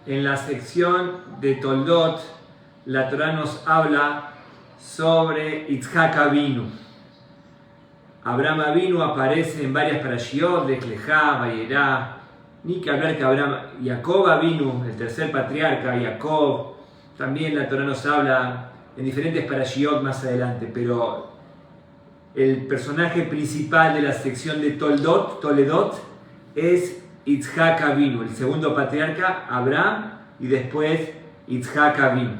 En la sección de Toldot, la Torá nos habla sobre Yitzhak Avinu. Abraham Avinu aparece en varias parashiot, Lech Lejá, Vayera, ni que hablar que Jacob Avinu, el tercer patriarca, Jacob, también la Torá nos habla en diferentes parashiot más adelante, pero el personaje principal de la sección de Toledot, es Yitzhak Avinu, el segundo patriarca, Abraham, y después Yitzhak Avinu.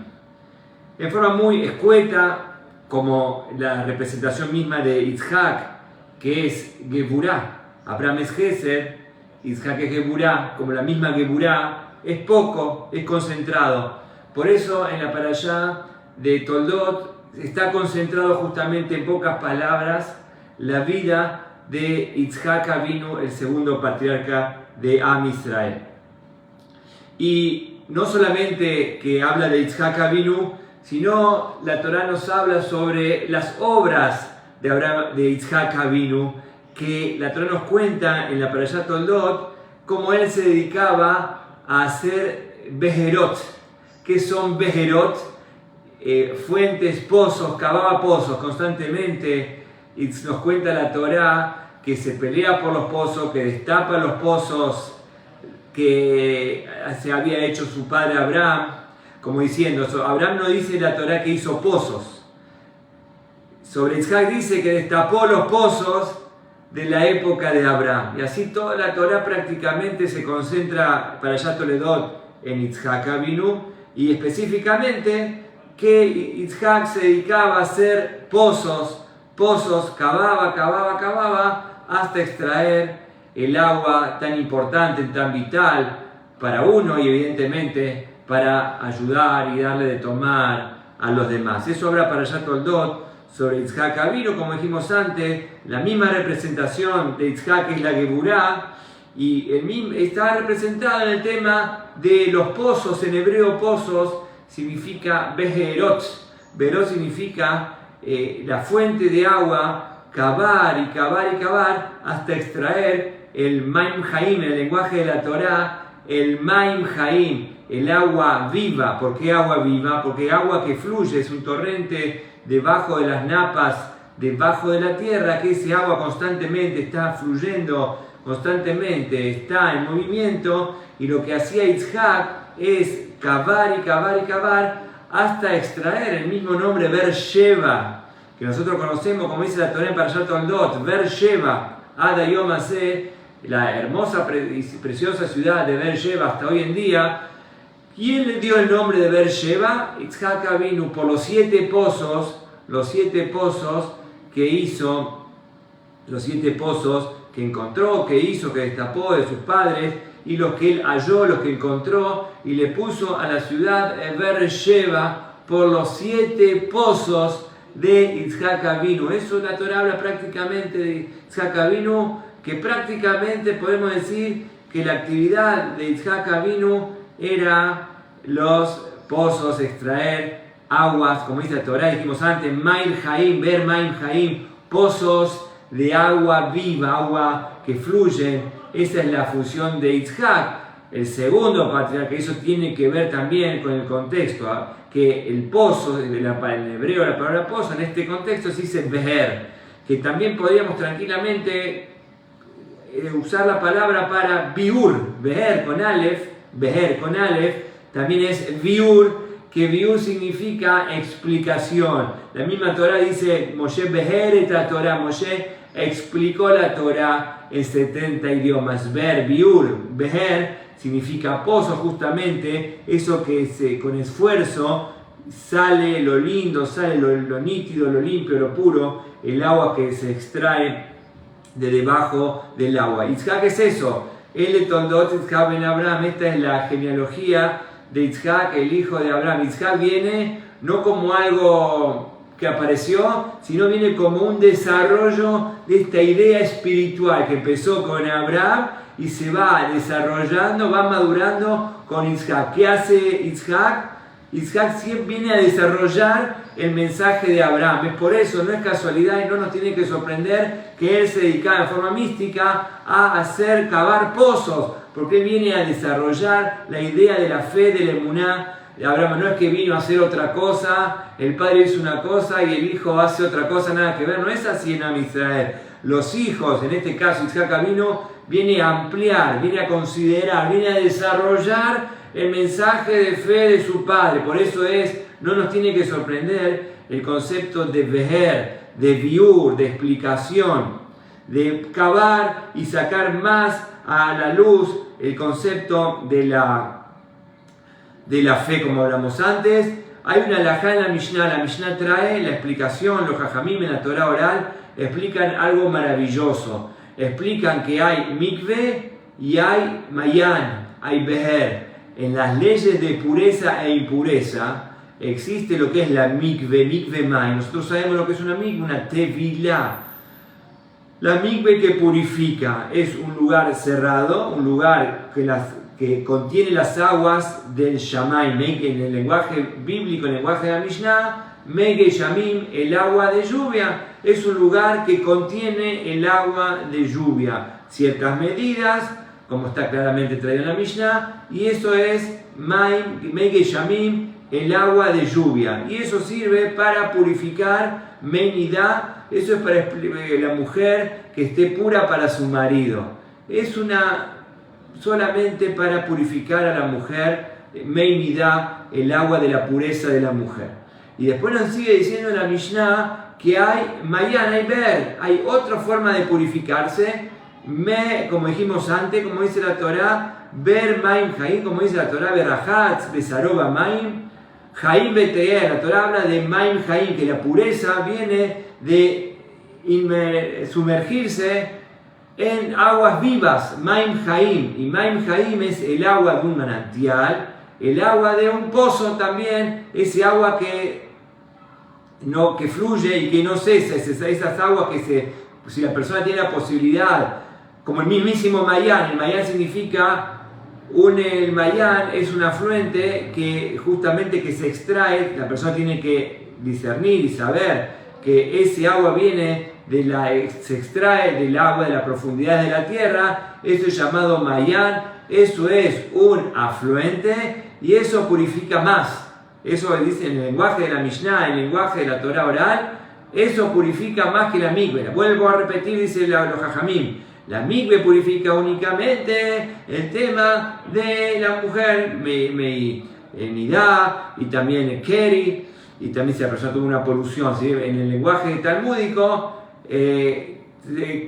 En forma muy escueta, como la representación misma de Yitzhak, que es Geburá. Abraham es Gesed, Yitzhak es Geburá, como la misma Geburá, es poco, es concentrado. Por eso en la parashá de Toldot está concentrado justamente en pocas palabras la vida de Yitzhak Avinu, el segundo patriarca de Am Israel. Y no solamente que habla de Yitzhak Avinu, sino la Torá nos habla sobre las obras de Yitzhak Avinu, que la Torá nos cuenta en la parashá Toldot, cómo él se dedicaba a hacer bejerot. ¿Qué son bejerot? Fuentes, pozos, cavaba pozos constantemente, y nos cuenta la Torá que se pelea por los pozos, que destapa los pozos que se había hecho su padre Abraham, como diciendo, Abraham no dice la Torá que hizo pozos, sobre Yitzhak dice que destapó los pozos de la época de Abraham, y así toda la Torá prácticamente se concentra para allá Toledot en Yitzhak Avinu, y específicamente que Yitzhak se dedicaba a hacer pozos, cavaba, hasta extraer el agua tan importante, tan vital para uno y evidentemente para ayudar y darle de tomar a los demás. Eso habla para allá Toldot sobre Yitzhak Avinu, como dijimos antes, la misma representación de Yitzhak es la Geburá, y está representada en el tema de los pozos. En hebreo pozos significa bejerot. Berot significa la fuente de agua, cavar hasta extraer el Maim Haim, el lenguaje de la Torá, el Maim Haim, el agua viva. ¿Por qué agua viva? Porque agua que fluye, es un torrente debajo de las napas, debajo de la tierra, que ese agua constantemente está fluyendo, constantemente está en movimiento, y lo que hacía Yitzhak es cavar hasta extraer el mismo nombre Beersheba, que nosotros conocemos, como dice la Torá en Parashat Toldot, Beersheba, Ad Hayom Hazeh, la hermosa y preciosa ciudad de Beersheba hasta hoy en día. ¿Quién le dio el nombre de Beersheba? Yitzhak Avinu, por los siete pozos que hizo, los siete pozos que encontró, que hizo, que destapó de sus padres, y los que él halló, los que encontró, y le puso a la ciudad Beersheba por los siete pozos de Yitzhak Avinu. Eso la Torá habla prácticamente de Yitzhak Avinu, que prácticamente podemos decir que la actividad de Yitzhak Avinu era los pozos, extraer aguas, como dice la Torá, dijimos antes, Maim Haim, Ber Maim Haim, pozos de agua viva, agua que fluye. Esa es la función de Yitzhak, el segundo patriarca. Eso tiene que ver también con el contexto, que el pozo, en hebreo la palabra pozo, en este contexto se dice beher, que también podríamos tranquilamente usar la palabra para biur, beher con alef, también es biur, que biur significa explicación. La misma Torá dice, Moshe beher et la Torá, Moshe explicó la Torá en 70 idiomas. Biur, beher, significa pozo, justamente eso que con esfuerzo sale lo lindo, sale lo nítido, lo limpio, lo puro, el agua que se extrae de debajo del agua. Yitzhak es eso, el de Toldot Yitzhak ben Abraham. Esta es la genealogía de Yitzhak, el hijo de Abraham. Yitzhak viene no como algo que apareció, sino viene como un desarrollo de esta idea espiritual que empezó con Abraham y se va desarrollando, va madurando con Yitzhak. ¿Qué hace Yitzhak? Yitzhak siempre viene a desarrollar el mensaje de Abraham. Es por eso, no es casualidad y no nos tiene que sorprender que él se dedicaba en forma mística a cavar pozos, porque viene a desarrollar la idea de la fe, de la emuná. Abraham no es que vino a hacer otra cosa, el padre hizo una cosa y el hijo hace otra cosa, nada que ver, no es así en Am Israel. Los hijos, en este caso Isaac Avinu, viene a ampliar, viene a considerar, viene a desarrollar el mensaje de fe de su padre. Por eso no nos tiene que sorprender el concepto de veher, de biur, de explicación, de cavar y sacar más a la luz el concepto de la fe, como hablamos antes. Hay una halajá en la Mishnah trae la explicación, los jajamim en la Torah oral explican algo maravilloso. Explican que hay mikve y hay mayan, hay beher. En las leyes de pureza e impureza existe lo que es la mikve may. Nosotros sabemos lo que es una mikve, una tevilá. La mikve que purifica es un lugar cerrado, un lugar que contiene las aguas del Shamay, en el lenguaje bíblico, en el lenguaje de la Mishnah, Mege Shamim, el agua de lluvia, es un lugar que contiene el agua de lluvia, ciertas medidas, como está claramente traído en la Mishnah, y eso es Mege Shamim, el agua de lluvia, y eso sirve para purificar Menidá, eso es para la mujer que esté pura para su marido, es solamente para purificar a la mujer, Menidá, el agua de la pureza de la mujer. Y después nos sigue diciendo en la Mishnah que hay Mayan, hay Ber, hay otra forma de purificarse, como dijimos antes, como dice la Torah, Ber Maim Jaim, como dice la Torah, Berachatz, Besaroba Maim, Jaim Beteer, la Torah habla de Maim Jaim, que la pureza viene de sumergirse en aguas vivas, Maim Jaim, y Maim Jaim es el agua de un manantial, el agua de un pozo también, ese agua que fluye y que no cesa, esas aguas que si la persona tiene la posibilidad, como el mismísimo Mayan, el Mayan significa, el Mayan es un afluente que justamente que se extrae, la persona tiene que discernir y saber que ese agua viene se extrae del agua de la profundidad de la tierra, eso es llamado Mayan, eso es un afluente y eso purifica más. Eso dice en el lenguaje de la Mishnah, en el lenguaje de la Torah oral, eso purifica más que la mikve. Vuelvo a repetir, dice los jajamim, la mikve purifica únicamente el tema de la mujer, nidá, y también keri, y también si la persona tuvo una polución. ¿Sí? En el lenguaje talmúdico,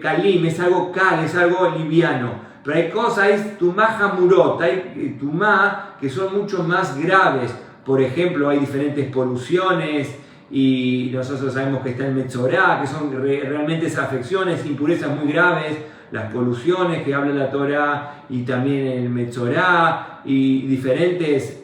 kalim es algo cal, es algo liviano. Pero hay cosas, hay tumá hamurot, hay tumá que son mucho más graves. Por ejemplo, hay diferentes poluciones y nosotros sabemos que está el metzorá, que son realmente esas afecciones, impurezas muy graves, las poluciones que habla la Torah y también el metzorá y diferentes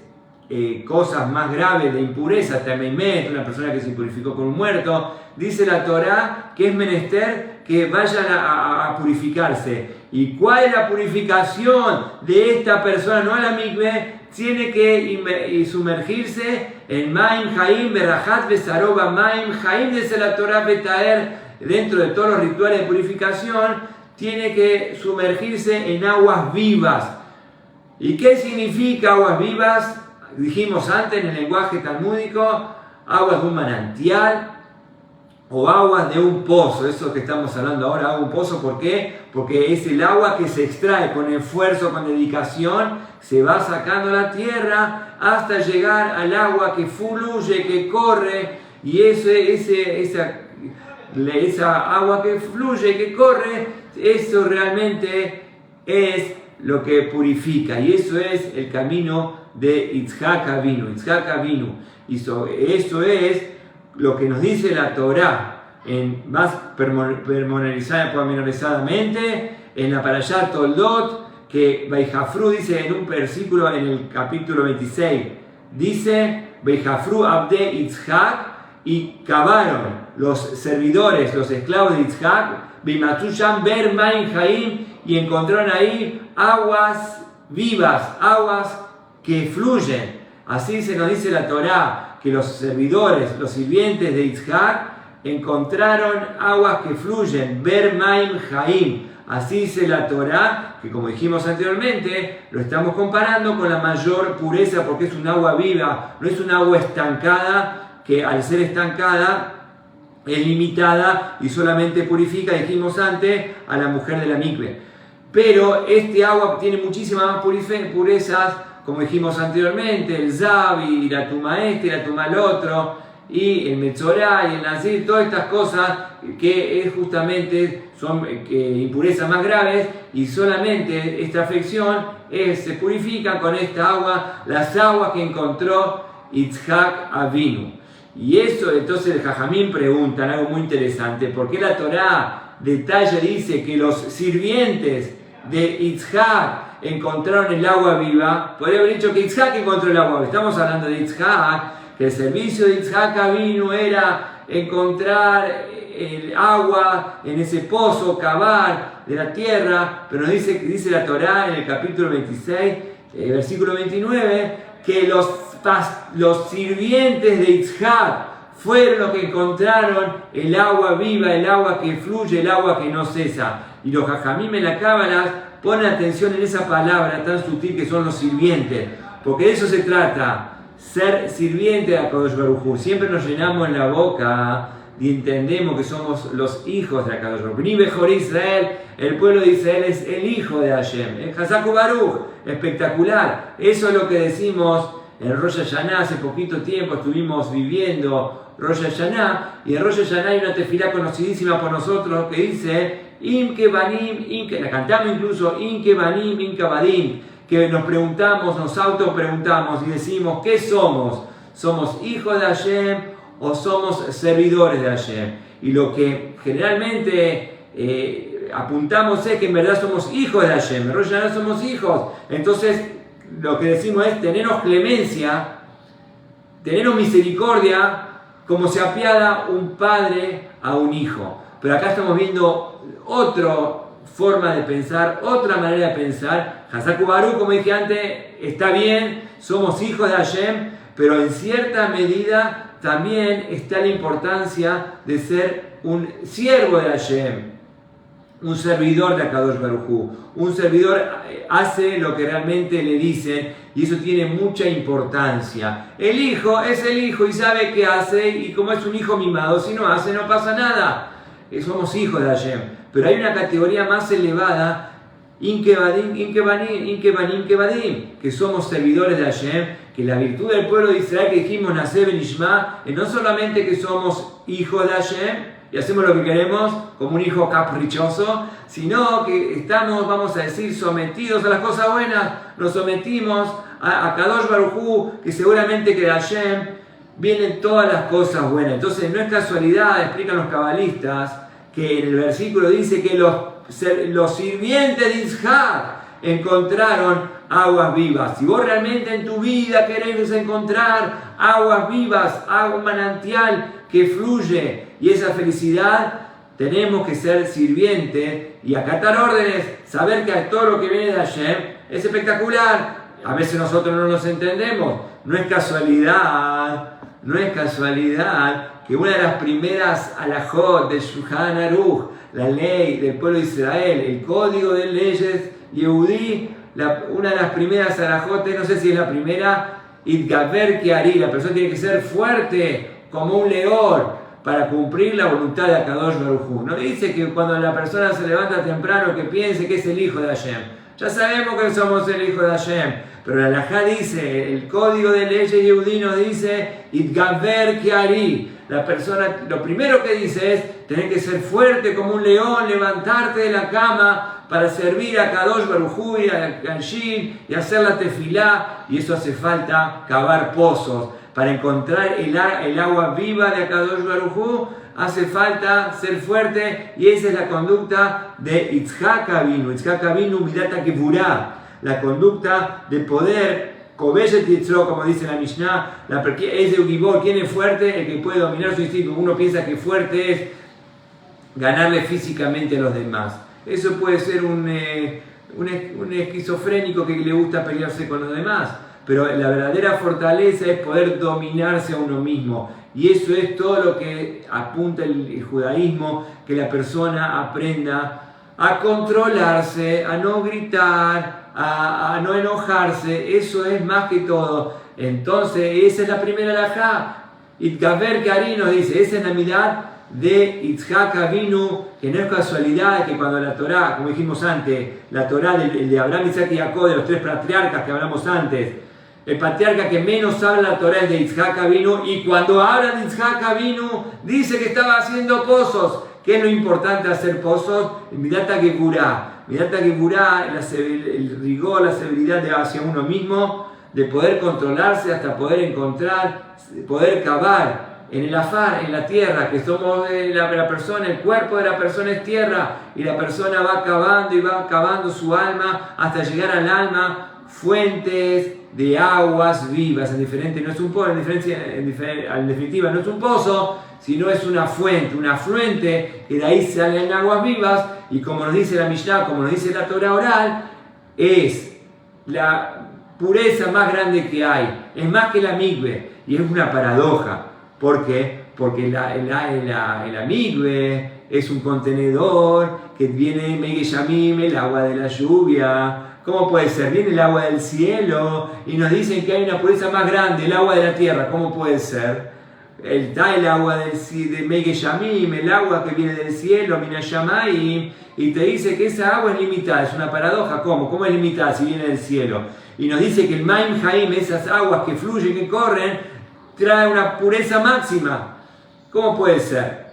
cosas más graves de impureza, tameimet, una persona que se purificó con un muerto. Dice la Torah que es menester que vayan a purificarse. ¿Y cuál es la purificación de esta persona? No a la mikve, tiene que sumergirse en Maim Jaim, Berachat Besaroba Maim Jaim, dice la Torah Betaer, dentro de todos los rituales de purificación, tiene que sumergirse en aguas vivas. ¿Y qué significa aguas vivas? Dijimos antes en el lenguaje talmúdico, aguas de un manantial o aguas de un pozo. Eso que estamos hablando ahora, agua de un pozo, ¿por qué? Porque es el agua que se extrae con esfuerzo, con dedicación, se va sacando la tierra hasta llegar al agua que fluye, que corre, y esa agua que fluye, que corre, eso realmente es lo que purifica, y eso es el camino de Yitzhak Avinu. Y eso es lo que nos dice la Torah, más pormenorizadamente, en la Parashat Toldot, que Beijafru dice en un versículo en el capítulo 26, dice, Beijafru Abde Yitzhak, y cavaron los servidores, los esclavos de Yitzhak, Bimatsusham Ber Maim Jaim, y encontraron ahí aguas vivas, aguas que fluyen. Así se nos dice la Torá, que los servidores, los sirvientes de Yitzhak, encontraron aguas que fluyen, Ber Maim Jaim, Así dice la Torá, que como dijimos anteriormente, lo estamos comparando con la mayor pureza porque es un agua viva, no es un agua estancada, que al ser estancada es limitada y solamente purifica, dijimos antes, a la mujer de la mikve. Pero este agua tiene muchísimas más purezas, como dijimos anteriormente, el Zabi, la Tuma y la Tuma el otro, y el Metzorá y el Nazir, todas estas cosas que justamente son impurezas más graves, y solamente esta afección se purifica con esta agua, las aguas que encontró Yitzhak Avinu. Y eso, entonces el Jajamín preguntan algo muy interesante: ¿por qué la Torá detalla, dice que los sirvientes de Yitzhak encontraron el agua viva? Podría haber dicho que Yitzhak encontró el agua viva. Estamos hablando de Yitzhak, que el servicio de Yitzhak Avinu era encontrar el agua en ese pozo, cavar de la tierra, pero nos dice la Torá en el capítulo 26, versículo 29, que los sirvientes de Yitzhak fueron los que encontraron el agua viva, el agua que fluye, el agua que no cesa. Y los Jajamim en la Cábala ponen atención en esa palabra tan sutil que son los sirvientes, porque de eso se trata, ser sirviente de Akadosh Baruj Hu. Siempre nos llenamos en la boca y entendemos que somos los hijos de Akadosh Baruj Hu. Ni Bejor Israel, el pueblo de Israel es el hijo de Hashem, el Hazaku Baruch, espectacular. Eso es lo que decimos en Rosh Hashanah. Hace poquito tiempo estuvimos viviendo Rosh Hashanah, y en Rosh Hashanah hay una tefilá conocidísima por nosotros que dice Im Kebanim, la cantamos incluso, Im Kebanim, Im Kebadim, que nos preguntamos, nos autopreguntamos y decimos, ¿qué somos? ¿Somos hijos de Hashem o somos servidores de Hashem? Y lo que generalmente apuntamos es que en verdad somos hijos de Hashem, en Rosh Hashanah somos hijos. Entonces lo que decimos es tenernos clemencia, tenernos misericordia, como se apiada un padre a un hijo. Pero acá estamos viendo otra forma de pensar, otra manera de pensar. Hazaku Baruch, como dije antes, está bien, somos hijos de Hashem, pero en cierta medida también está la importancia de ser un siervo de Hashem, un servidor de Akadosh Baruj Hu. Un servidor hace lo que realmente le dicen, y eso tiene mucha importancia. El hijo es el hijo y sabe qué hace, y como es un hijo mimado, si no hace no pasa nada. Somos hijos de Hashem. Pero hay una categoría más elevada, Inkebadim, que somos servidores de Hashem, que la virtud del pueblo de Israel que dijimos, Naseh ben Ishma, no solamente que somos hijos de Hashem y hacemos lo que queremos como un hijo caprichoso, sino que estamos, vamos a decir, sometidos a las cosas buenas, nos sometimos a Kadosh Baruj Hu, que seguramente que de Hashem vienen todas las cosas buenas. Entonces no es casualidad, explican los cabalistas, que en el versículo dice que los sirvientes de Yitzhak encontraron aguas vivas. Si vos realmente en tu vida querés encontrar aguas vivas, agua manantial que fluye, y esa felicidad, tenemos que ser sirvientes y acatar órdenes, saber que todo lo que viene de Hashem es espectacular. A veces nosotros no nos entendemos. No es casualidad que una de las primeras alajot de Shulchan Aruch, la ley del pueblo de Israel, el código de leyes Yehudí, una de las primeras alajotes, no sé si es la primera, Itgaber Kiari, la persona tiene que ser fuerte como un león para cumplir la voluntad de Akadosh Baruj Hu. No dice que cuando la persona se levanta temprano que piense que es el hijo de Hashem. Ya sabemos que somos el hijo de Hashem, pero la halajá dice, el código de leyes Yehudí nos dice, Itgaber Kiari. La persona, lo primero que dice es, tener que ser fuerte como un león, levantarte de la cama para servir a Kadosh Baruj Hu y a Shin y hacer la tefilá, y eso hace falta cavar pozos. Para encontrar el agua viva de Akadosh Baruj Hu, hace falta ser fuerte, y esa es la conducta de Yitzhak Avinu. Yitzhak Avinu, Midata Gevurah, la conducta de poder, Kobeshet Yitzro, como dice la Mishnah, es de Ugibor. ¿Quién es fuerte? El que puede dominar su instinto. Uno piensa que fuerte es ganarle físicamente a los demás. Eso puede ser un esquizofrénico que le gusta pelearse con los demás. Pero la verdadera fortaleza es poder dominarse a uno mismo. Y eso es todo lo que apunta el judaísmo, que la persona aprenda a controlarse, a no gritar, a no enojarse. Eso es más que todo. Entonces, esa es la primera alajá. Itgaber Kari nos dice, esa es la mirad de Yitzhak Avinu, que no es casualidad que cuando la Torá, como dijimos antes, la Torá de Abraham, Isaac y Jacob, de los tres patriarcas que hablamos antes, el patriarca que menos habla la Torá es de Yitzhak Avinu, y cuando habla de Yitzhak Avinu, dice que estaba haciendo pozos. ¿Qué es lo importante de hacer pozos? Mirata Geburá. Mirata Geburá, el rigor, la severidad hacia uno mismo, de poder controlarse hasta poder encontrar, poder cavar en el afar, en la tierra, que somos la persona, el cuerpo de la persona es tierra, y la persona va cavando y va cavando su alma hasta llegar al alma, fuentes de aguas vivas. En definitiva no es un pozo, sino es una fuente, un afluente, que de ahí salen aguas vivas, y como nos dice la Mishnah, como nos dice la Torah oral, es la pureza más grande que hay, es más que la migbe, y es una paradoja. ¿Por qué? Porque el migbe es un contenedor que viene Megeyamim, el agua de la lluvia. ¿Cómo puede ser? Viene el agua del cielo y nos dicen que hay una pureza más grande, el agua de la tierra. ¿Cómo puede ser? Está el agua de Megeyamim, el agua que viene del cielo, Minashamayim, y te dice que esa agua es limitada. Es una paradoja. ¿Cómo? ¿Cómo es limitada si viene del cielo? Y nos dice que el Maim Haim, esas aguas que fluyen, que corren, trae una pureza máxima. ¿Cómo puede ser?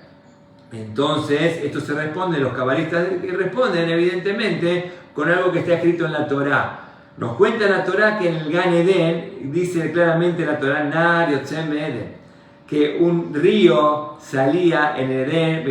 Entonces, esto se responde, los cabalistas responden evidentemente con algo que está escrito en la Torá. Nos cuenta la Torá que en el Gan Eden, dice claramente la Torá, Nar Yotzem Eden, que un río salía en Edén,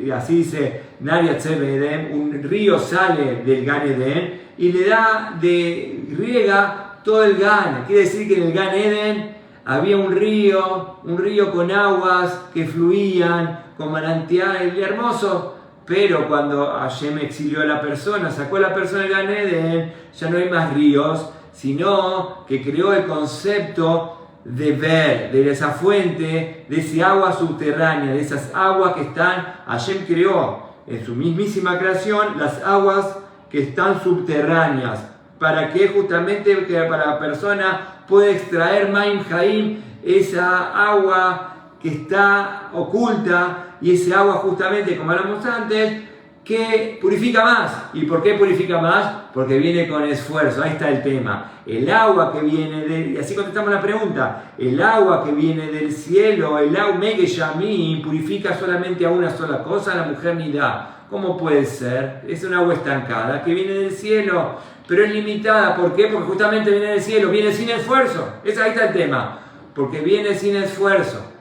y así dice Nar Yotzem Eden, un río sale del Gan Eden y le da riega todo el Gan. Quiere decir que en el Gan Eden había un río con aguas que fluían, con manantiales hermosos, pero cuando Hashem exilió a la persona, sacó a la persona del Gan Eden, ya no hay más ríos, sino que creó el concepto de ver, de esa fuente, de esa agua subterránea, de esas aguas que están, Hashem creó en su mismísima creación las aguas que están subterráneas, para que justamente para la persona pueda extraer Maim Haim, esa agua que está oculta, y ese agua justamente, como hablamos antes, que purifica más. ¿Y por qué purifica más? Porque viene con esfuerzo. Ahí está el tema. El agua que viene y así contestamos la pregunta, el agua que viene del cielo, el agua Megeyamim, purifica solamente a una sola cosa, a la mujer nidá. ¿Cómo puede ser? Es un agua estancada que viene del cielo, pero es limitada. ¿Por qué? Porque justamente viene del cielo, viene sin esfuerzo. Ahí está el tema. Porque viene sin esfuerzo.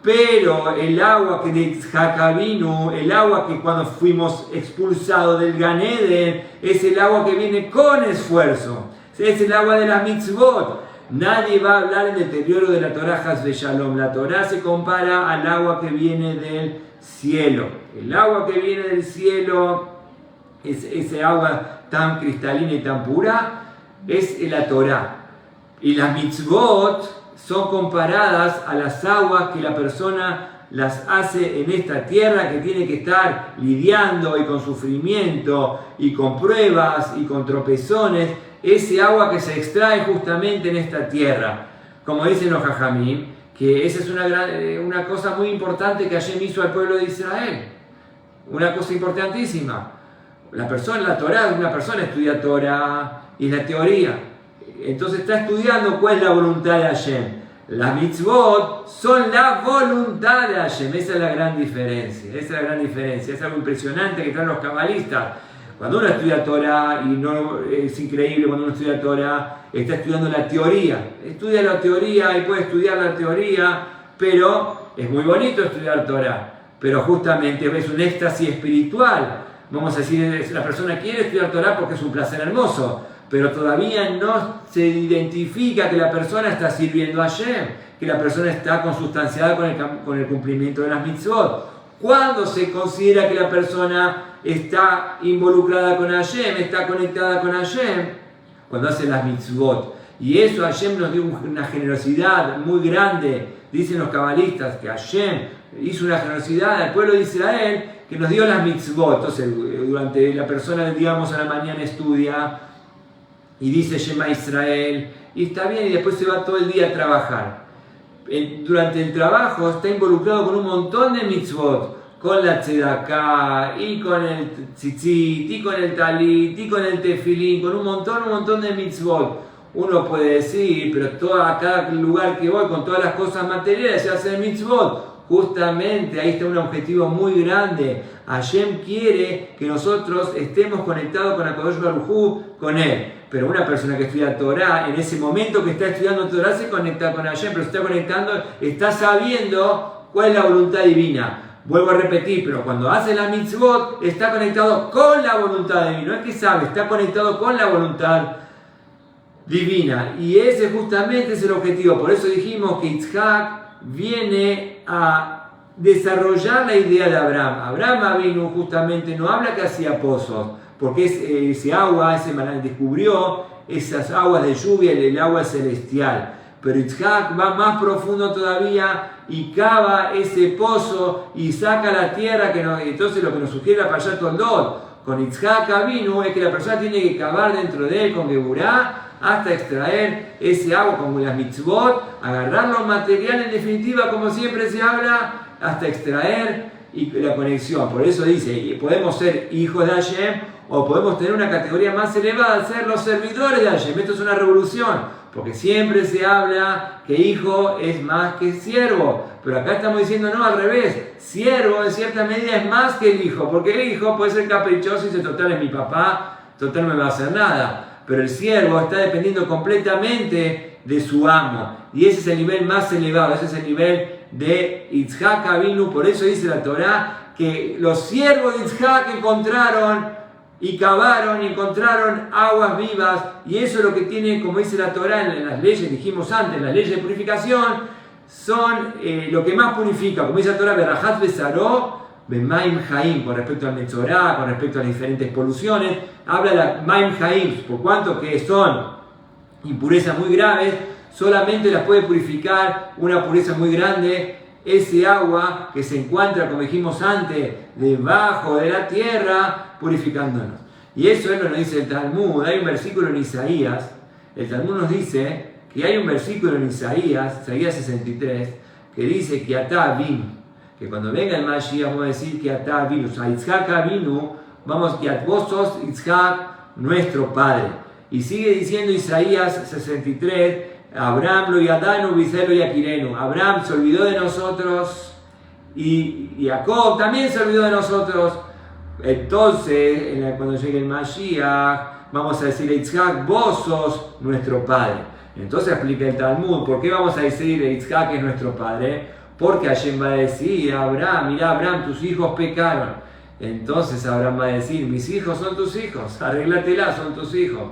Pero el agua que de Yitzhak Avinu, el agua que cuando fuimos expulsados del Gan Eden, es el agua que viene con esfuerzo. Es el agua de las mitzvot. Nadie va a hablar del deterioro de la Torah Has Shalom. La Torah se compara al agua que viene del cielo. El agua que viene del cielo, ese agua tan cristalina y tan pura, es la Torah. Y las mitzvot son comparadas a las aguas que la persona las hace en esta tierra, que tiene que estar lidiando y con sufrimiento y con pruebas y con tropezones, ese agua que se extrae justamente en esta tierra. Como dicen los Jajamim, que esa es una cosa muy importante que Hashem hizo al pueblo de Israel. Una cosa importantísima. La Torah, una persona estudia Torah y la teoría. Entonces está estudiando cuál es la voluntad de Hashem. Las mitzvot son la voluntad de Hashem. Esa es la gran diferencia. Es algo impresionante que traen los cabalistas. Cuando uno estudia Torah, es increíble cuando uno estudia Torah, está estudiando la teoría. Estudia la teoría y puede estudiar la teoría, pero es muy bonito estudiar Torah. Pero justamente es un éxtasis espiritual. Vamos a decir, la persona quiere estudiar Torah porque es un placer hermoso, pero todavía no se identifica que la persona está sirviendo a Hashem, que la persona está consustanciada con el cumplimiento de las mitzvot. ¿Cuándo se considera que la persona está involucrada con Hashem, está conectada con Hashem? Cuando hace las mitzvot. Y eso Hashem nos dio una generosidad muy grande. Dicen los cabalistas que Hashem hizo una generosidad al pueblo de Israel que nos dio las mitzvot. Entonces, durante la persona, digamos, a la mañana estudia y dice Shema Israel, y está bien, y después se va todo el día a trabajar. Durante el trabajo está involucrado con un montón de mitzvot, con la tzedaká, y con el tzitzit, y con el talit, y con el tefilín, con un montón de mitzvot. Uno puede decir, pero a cada lugar que voy, con todas las cosas materiales, se hace mitzvot. Justamente ahí está un objetivo muy grande. Hashem quiere que nosotros estemos conectados con HaKadosh Baruj Hu, con Él. Pero una persona que estudia Torah, en ese momento que está estudiando Torah, se conecta con Hashem, pero se está conectando, está sabiendo cuál es la voluntad divina. Vuelvo a repetir, pero cuando hace la mitzvot, está conectado con la voluntad divina. No es que sabe, está conectado con la voluntad divina. Y ese justamente es el objetivo. Por eso dijimos que Yitzhak viene a desarrollar la idea de Abraham. Abraham vino justamente, no habla que hacía pozos, porque ese agua, descubrió esas aguas de lluvia, el agua celestial. Pero Yitzhak va más profundo todavía y cava ese pozo y saca la tierra. Entonces lo que nos sugiere la Parashat Toldot con Yitzhak Avinu es que la persona tiene que cavar dentro de él con Geburá hasta extraer ese agua con las mitzvot, agarrar los materiales, en definitiva, como siempre se habla, hasta extraer y la conexión. Por eso dice, podemos ser hijos de Hashem o podemos tener una categoría más elevada, ser los servidores de Hashem. Esto es una revolución, porque siempre se habla que hijo es más que siervo, pero acá estamos diciendo no, al revés. Siervo en cierta medida es más que el hijo, porque el hijo puede ser caprichoso y dice, total es mi papá, total no me va a hacer nada. Pero el siervo está dependiendo completamente de su amo. Y ese es el nivel más elevado, ese es el nivel de Yitzhak Avinu. Por eso dice la Torá que los siervos de Yitzhak encontraron y cavaron y encontraron aguas vivas. Y eso es lo que tiene, como dice la Torá en las leyes, dijimos antes, las leyes de purificación, son lo que más purifica. Como dice la Torá, Berajat Besaró, Bemaim Haim, con respecto al Metzorá, con respecto a las diferentes poluciones, habla de la Maim Haim, por cuanto que son impurezas muy graves, solamente las puede purificar una pureza muy grande, ese agua que se encuentra, como dijimos antes, debajo de la tierra, purificándonos. Y eso es lo que nos dice el Talmud. Hay un versículo en Isaías, el Talmud nos dice que hay un versículo en Isaías 63, que dice que Atá vino, que cuando venga el Mashiach vamos a decir que Atá vino, o sea, Yitzhak vino, vamos, que vos sos Yitzhak, nuestro padre. Y sigue diciendo Isaías 63, Abraham lo yadanu, Bisel lo yakirenu. Abraham se olvidó de nosotros y Jacob también se olvidó de nosotros. Entonces, cuando llegue el Mashiach, vamos a decir, Yitzhak, vos sos nuestro padre. Entonces explica el Talmud, ¿por qué vamos a decir Yitzhak es nuestro padre? Porque Hashem va a decir a Abraham, mira Abraham, tus hijos pecaron. Entonces Abraham va a decir, mis hijos son tus hijos, arréglatela, son tus hijos.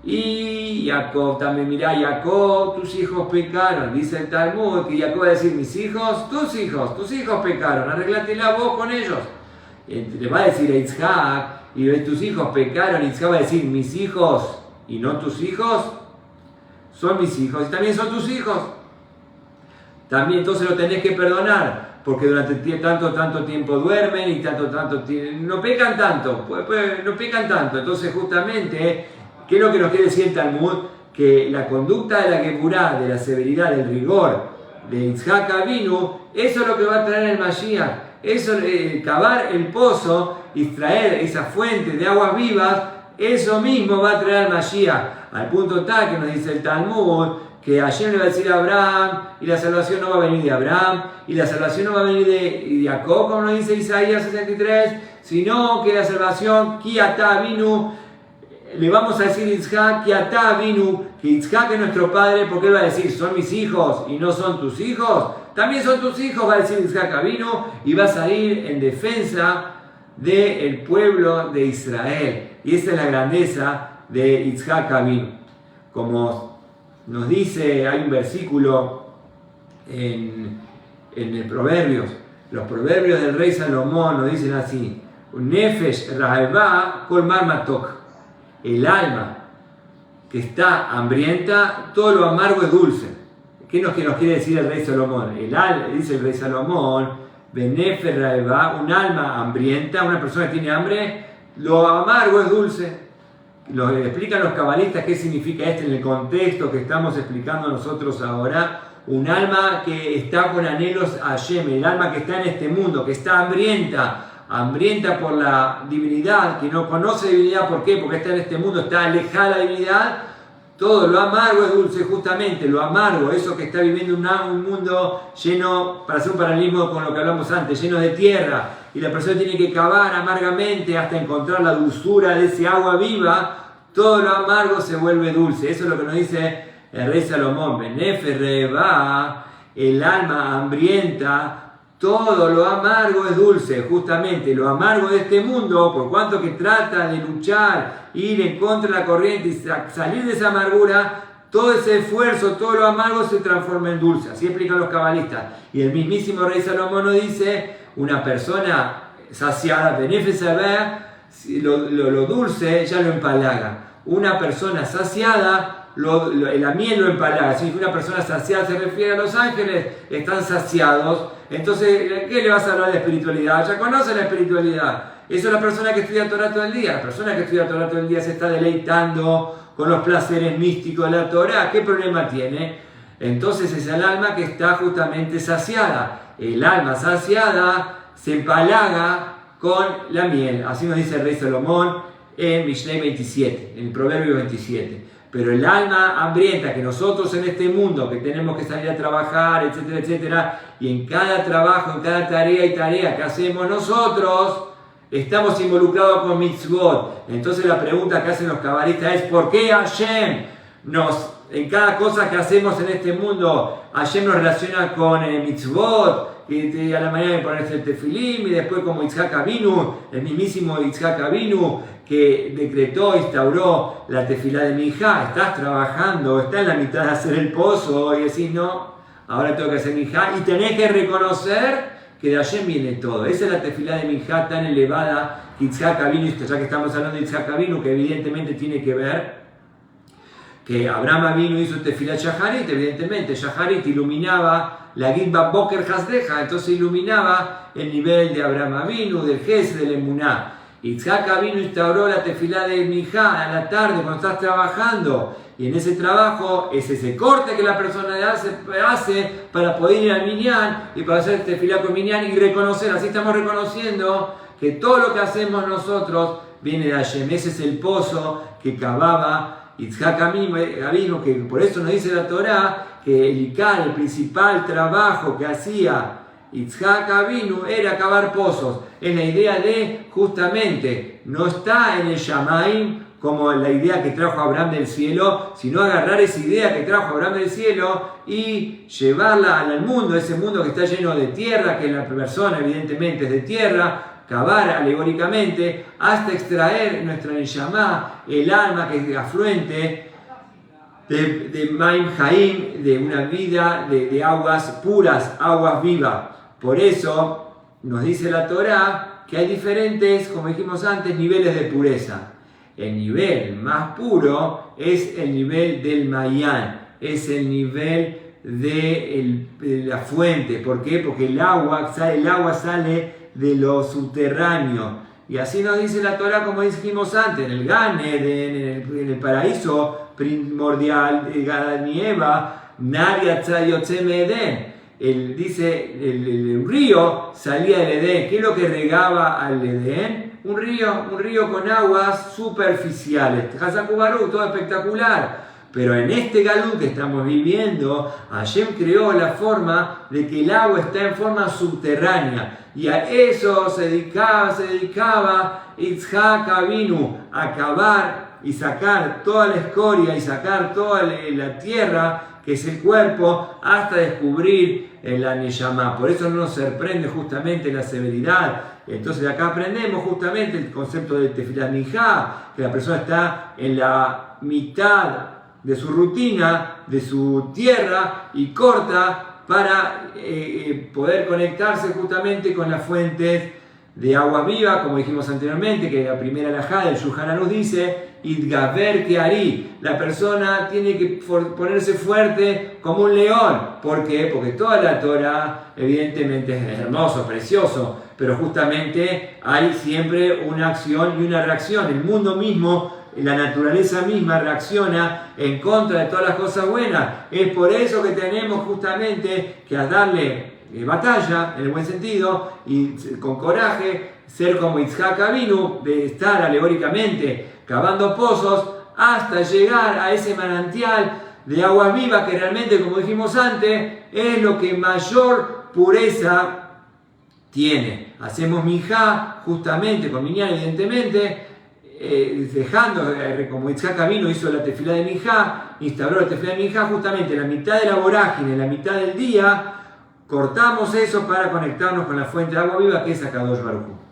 Y Jacob también, mira Jacob, tus hijos pecaron. Dice el Talmud que Jacob va a decir, mis hijos, tus hijos pecaron, arréglatela vos con ellos. Le va a decir a Yitzhak, y tus hijos pecaron, y Yitzhak va a decir, mis hijos y no tus hijos, son mis hijos y también son tus hijos. También entonces lo tenés que perdonar, porque durante tanto tiempo duermen y tanto tiempo, no pecan tanto, no pecan tanto. Entonces justamente, ¿qué es lo que nos quiere decir el Talmud? Que la conducta de la Geburá, de la severidad, del rigor de Yitzhak Avinu, eso es lo que va a traer el Mashiach. Eso, cavar el pozo y traer esa fuente de aguas vivas, eso mismo va a traer el Mashiach. Al punto tal que nos dice el Talmud, que Hashem le va a decir a Abraham, y la salvación no va a venir de Abraham, y la salvación no va a venir de Jacob, como nos dice Isaías 63, sino que la salvación, Ki Atá Avinu, le vamos a decir a Yitzhak, Ki Atá Avinu, que Yitzhak es nuestro padre, porque él va a decir, son mis hijos y no son tus hijos, también son tus hijos, va a decir Yitzhak Avinu, y va a salir en defensa del pueblo de Israel. Y esa es la grandeza de Yitzhak Avinu. Como nos dice, hay un versículo en el Proverbios, los proverbios del rey Salomón nos dicen así, Nefesh Raevá Kol Mar Matok, el alma que está hambrienta, todo lo amargo es dulce. ¿Qué nos quiere decir el rey Salomón? Dice el rey Salomón, Benefesh Raevá, un alma hambrienta, una persona que tiene hambre, lo amargo es dulce. Lo explican los cabalistas qué significa esto en el contexto que estamos explicando nosotros ahora. Un alma que está con anhelos a Hashem, el alma que está en este mundo, que está hambrienta por la divinidad, que no conoce divinidad. ¿Por qué? Porque está en este mundo, está alejada de la divinidad. Todo lo amargo es dulce, justamente lo amargo, eso que está viviendo un mundo lleno, para hacer un paralelismo con lo que hablamos antes, lleno de tierra, y la persona tiene que cavar amargamente hasta encontrar la dulzura de ese agua viva. Todo lo amargo se vuelve dulce. Eso es lo que nos dice el rey Salomón. Beneferreba, el alma hambrienta, todo lo amargo es dulce. Justamente lo amargo de este mundo, por cuanto que trata de luchar, ir en contra de la corriente y salir de esa amargura, todo ese esfuerzo, todo lo amargo se transforma en dulce. Así explican los cabalistas. Y el mismísimo rey Salomón nos dice, una persona saciada, lo dulce ya lo empalaga. Una persona saciada, la miel lo empalaga. Si una persona saciada se refiere a los ángeles, están saciados. Entonces, ¿qué le vas a hablar de espiritualidad? Ya conoce la espiritualidad. Eso es la persona que estudia Torah todo el día. La persona que estudia Torah todo el día se está deleitando con los placeres místicos de la Torah. ¿Qué problema tiene? Entonces es el alma que está justamente saciada. El alma saciada se empalaga con la miel. Así nos dice el rey Salomón en Mishneh 27, en el Proverbio 27. Pero el alma hambrienta, que nosotros en este mundo, que tenemos que salir a trabajar, etcétera, etcétera, y en cada trabajo, en cada tarea que hacemos nosotros, estamos involucrados con mitzvot. Entonces la pregunta que hacen los cabalistas es, ¿por qué Hashem en cada cosa que hacemos en este mundo, Hashem nos relaciona con mitzvot? Y a la mañana de ponerse el tefilim, y después como Yitzhak Avinu, el mismísimo Yitzhak Avinu, que decretó, instauró la tefilá de mi hija. Estás trabajando, estás en la mitad de hacer el pozo y decís, no, ahora tengo que hacer mi hija, y tenés que reconocer que de Hashem viene todo. Esa es la tefilá de mi hija tan elevada, Yitzhak Avinu, ya que estamos hablando de Yitzhak Avinu, que evidentemente tiene que ver que Abraham Avinu hizo tefilá Shaharit. Evidentemente Shaharit iluminaba la Gitba Boker Hasdeja, entonces iluminaba el nivel de Abraham Avinu, del Ges, del Emuná. Yitzhak Avinu instauró la tefilá de Minjá a la tarde cuando estás trabajando, y en ese trabajo es ese corte que la persona hace para poder ir al Minyan y para hacer tefilá con Minyan y reconocer. Así estamos reconociendo que todo lo que hacemos nosotros viene de Hashem. Ese es el pozo que cavaba Yitzhak Avinu, que por eso nos dice la Torá que el principal trabajo que hacía Yitzhak Avinu era cavar pozos. Es la idea de, justamente, no está en el Shamaim como la idea que trajo Abraham del cielo, sino agarrar esa idea que trajo Abraham del cielo y llevarla al mundo, ese mundo que está lleno de tierra, que la persona evidentemente es de tierra, cavar alegóricamente hasta extraer nuestra Neshama, el alma que es afluente de Maim Haim, de una vida de aguas puras, aguas vivas. Por eso nos dice la Torá que hay diferentes, como dijimos antes, niveles de pureza. El nivel más puro es el nivel del Mayan, es el nivel de la fuente. ¿Por qué? Porque el agua sale de lo subterráneo. Y así nos dice la Torá, como dijimos antes, en el Gan Eden, en el paraíso primordial de Adán y Eva, Naria Tzayotzeme Eden. El río salía del Edén. ¿Qué es lo que regaba al Edén? Un río con aguas superficiales. Hazakubaru, todo espectacular. Pero en este galú que estamos viviendo, Hashem creó la forma de que el agua está en forma subterránea. Y a eso se dedicaba Yitzhak Avinu, a cavar y sacar toda la escoria y sacar toda la tierra, que es el cuerpo, hasta descubrir la Neshama. Por eso no nos sorprende justamente la severidad. Entonces de acá aprendemos justamente el concepto de Tefilá Minjá, que la persona está en la mitad de su rutina, de su tierra, y corta para poder conectarse justamente con las fuentes de agua viva, como dijimos anteriormente, que la primera alajá del Shulchan Aruch dice, Itgaber Keari, la persona tiene que ponerse fuerte como un león. ¿Por qué? Porque toda la Torah evidentemente es hermoso, precioso, pero justamente hay siempre una acción y una reacción. El mundo mismo, la naturaleza misma reacciona en contra de todas las cosas buenas. Es por eso que tenemos justamente que darle batalla, en el buen sentido, y con coraje, ser como Yitzhak Avinu, de estar alegóricamente cavando pozos hasta llegar a ese manantial de aguas vivas que realmente, como dijimos antes, es lo que mayor pureza tiene. Hacemos minjá justamente con minyan, evidentemente, dejando, como Yitzhak Avinu hizo la tefilá de minjá, instauró la tefilá de minjá justamente en la mitad de la vorágine, en la mitad del día, cortamos eso para conectarnos con la fuente de agua viva que es Akadosh Baruj Hu.